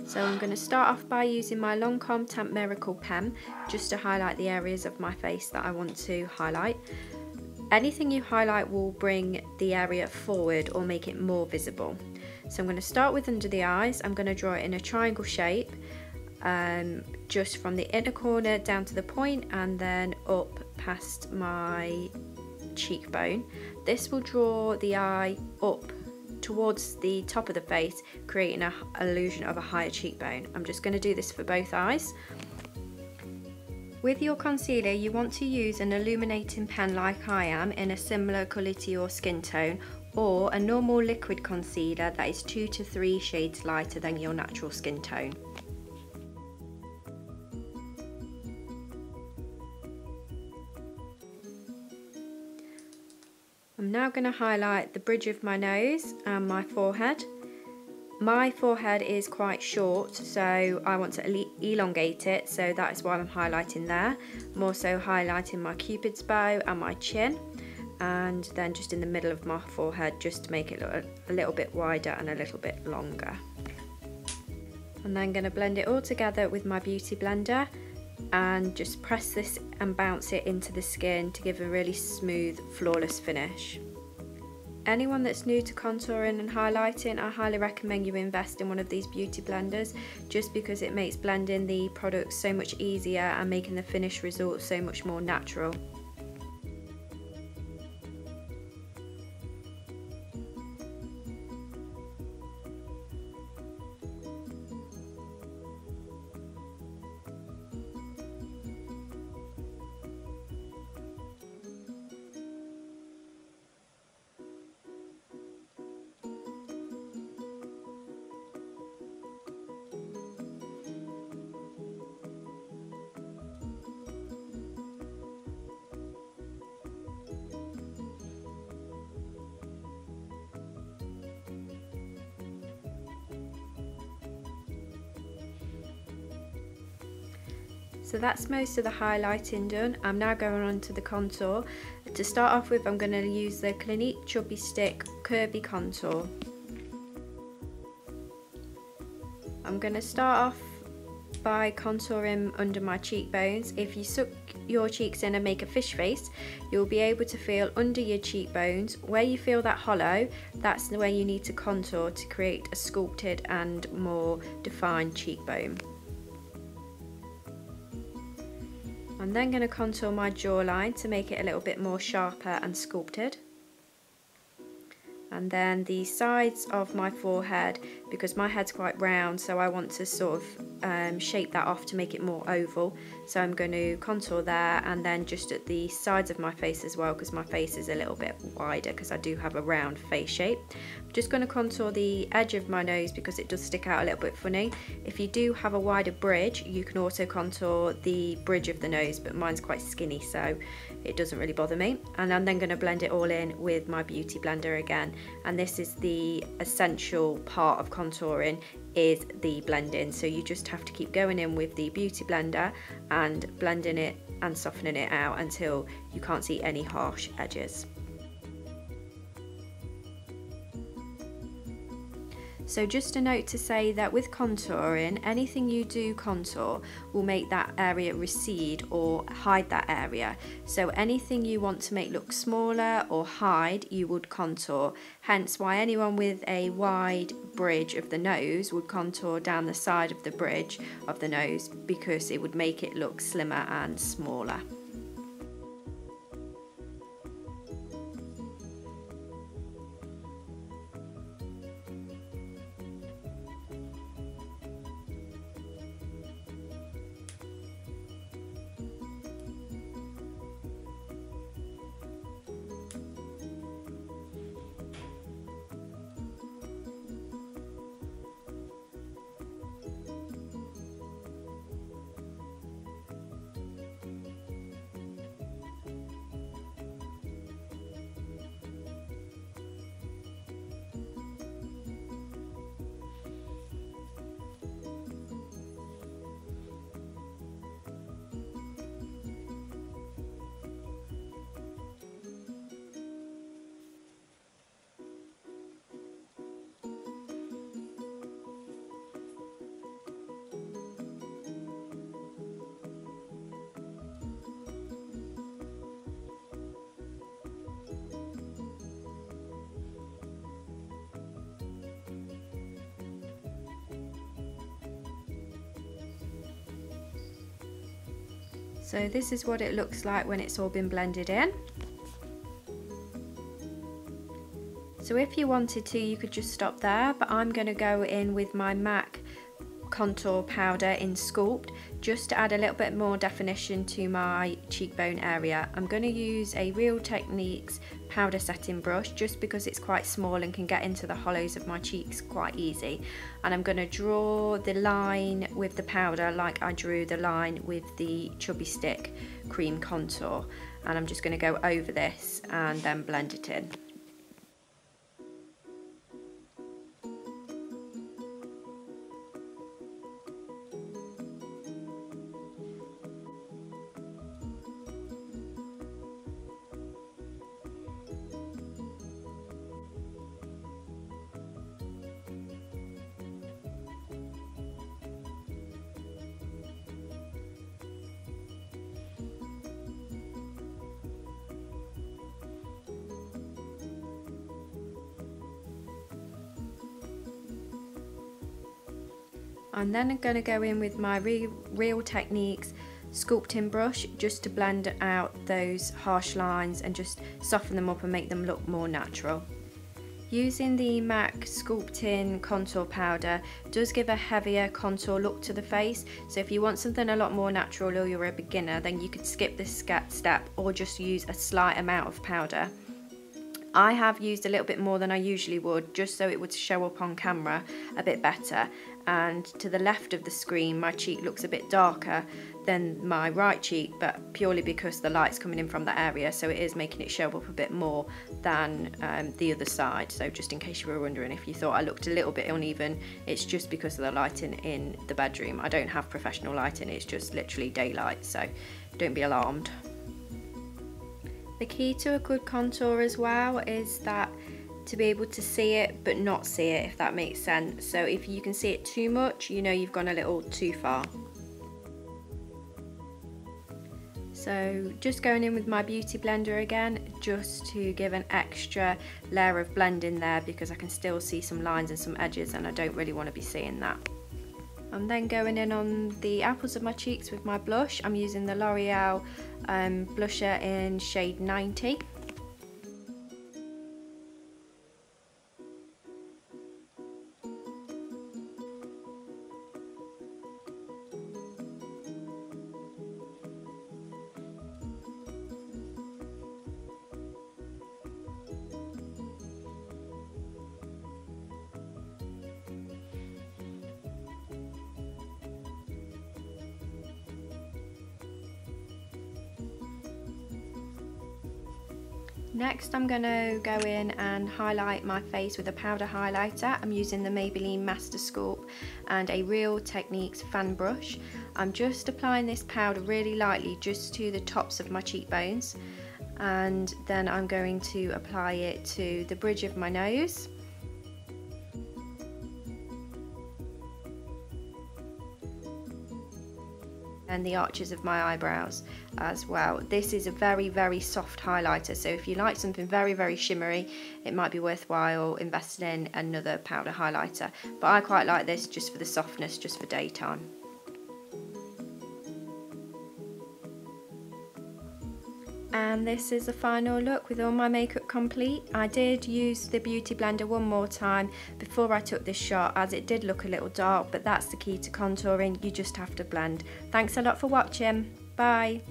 So I'm going to start off by using my Lancome Tamp Miracle pen just to highlight the areas of my face that I want to highlight. Anything you highlight will bring the area forward or make it more visible. So I'm going to start with under the eyes. I'm going to draw it in a triangle shape, just from the inner corner down to the point and then up past my cheekbone. This will draw the eye up towards the top of the face, creating an illusion of a higher cheekbone. I'm just going to do this for both eyes. With your concealer, you want to use an illuminating pen like I am in a similar colour to your skin tone, or a normal liquid concealer that is 2 to 3 shades lighter than your natural skin tone. I'm now going to highlight the bridge of my nose and my forehead. My forehead is quite short, so I want to elongate it, so that is why I'm highlighting there. I'm also highlighting my cupid's bow and my chin, and then just in the middle of my forehead, just to make it look a little bit wider and a little bit longer. I'm then going to blend it all together with my beauty blender and just press this and bounce it into the skin to give a really smooth, flawless finish. Anyone that's new to contouring and highlighting, I highly recommend you invest in one of these beauty blenders, just because it makes blending the products so much easier and making the finished result so much more natural. So that's most of the highlighting done. I'm now going on to the contour. To start off with, I'm going to use the Clinique Chubby Stick Curvy Contour. I'm going to start off by contouring under my cheekbones. If you suck your cheeks in and make a fish face, you'll be able to feel under your cheekbones. Where you feel that hollow, that's the way you need to contour to create a sculpted and more defined cheekbone. I'm then going to contour my jawline to make it a little bit more sharper and sculpted. And then the sides of my forehead, because my head's quite round, so I want to sort of shape that off to make it more oval. So I'm going to contour there, and then just at the sides of my face as well, because my face is a little bit wider because I do have a round face shape. I'm just going to contour the edge of my nose because it does stick out a little bit funny. If you do have a wider bridge, you can also contour the bridge of the nose, but mine's quite skinny, so it doesn't really bother me. And I'm then going to blend it all in with my beauty blender again. And this is the essential part of contouring, is the blending. So you just have to keep going in with the beauty blender and blending it and softening it out until you can't see any harsh edges. So just a note to say that with contouring, anything you do contour will make that area recede or hide that area. So anything you want to make look smaller or hide, you would contour. Hence why anyone with a wide bridge of the nose would contour down the side of the bridge of the nose, because it would make it look slimmer and smaller. So this is what it looks like when it's all been blended in. So if you wanted to, you could just stop there, but I'm going to go in with my MAC contour powder in Sculpt just to add a little bit more definition to my cheekbone area. I'm going to use a Real Techniques powder setting brush just because it's quite small and can get into the hollows of my cheeks quite easy, and I'm going to draw the line with the powder like I drew the line with the Chubby Stick cream contour, and I'm just going to go over this and then blend it in. And then I'm going to go in with my Real Techniques sculpting brush just to blend out those harsh lines and just soften them up and make them look more natural. Using the MAC sculpting contour powder does give a heavier contour look to the face, so if you want something a lot more natural or you're a beginner, then you could skip this step or just use a slight amount of powder. I have used a little bit more than I usually would just so it would show up on camera a bit better, and to the left of the screen my cheek looks a bit darker than my right cheek, but purely because the light's coming in from that area, so it is making it show up a bit more than the other side. So just in case you were wondering if you thought I looked a little bit uneven, it's just because of the lighting in the bedroom. I don't have professional lighting, it's just literally daylight, so don't be alarmed. The key to a good contour as well is that to be able to see it but not see it, if that makes sense. So if you can see it too much, you know you've gone a little too far. So just going in with my beauty blender again, just to give an extra layer of blend in there, because I can still see some lines and some edges and I don't really want to be seeing that. I'm then going in on the apples of my cheeks with my blush. I'm using the L'Oreal blusher in shade 90. Next I'm going to go in and highlight my face with a powder highlighter. I'm using the Maybelline Master Sculpt and a Real Techniques fan brush. I'm just applying this powder really lightly just to the tops of my cheekbones, and then I'm going to apply it to the bridge of my nose. And the arches of my eyebrows as well. This is a very soft highlighter, so if you like something very shimmery, it might be worthwhile investing in another powder highlighter, but I quite like this just for the softness, just for daytime. And this is the final look with all my makeup complete. I did use the beauty blender one more time before I took this shot, as it did look a little dark, but that's the key to contouring, you just have to blend. Thanks a lot for watching, bye.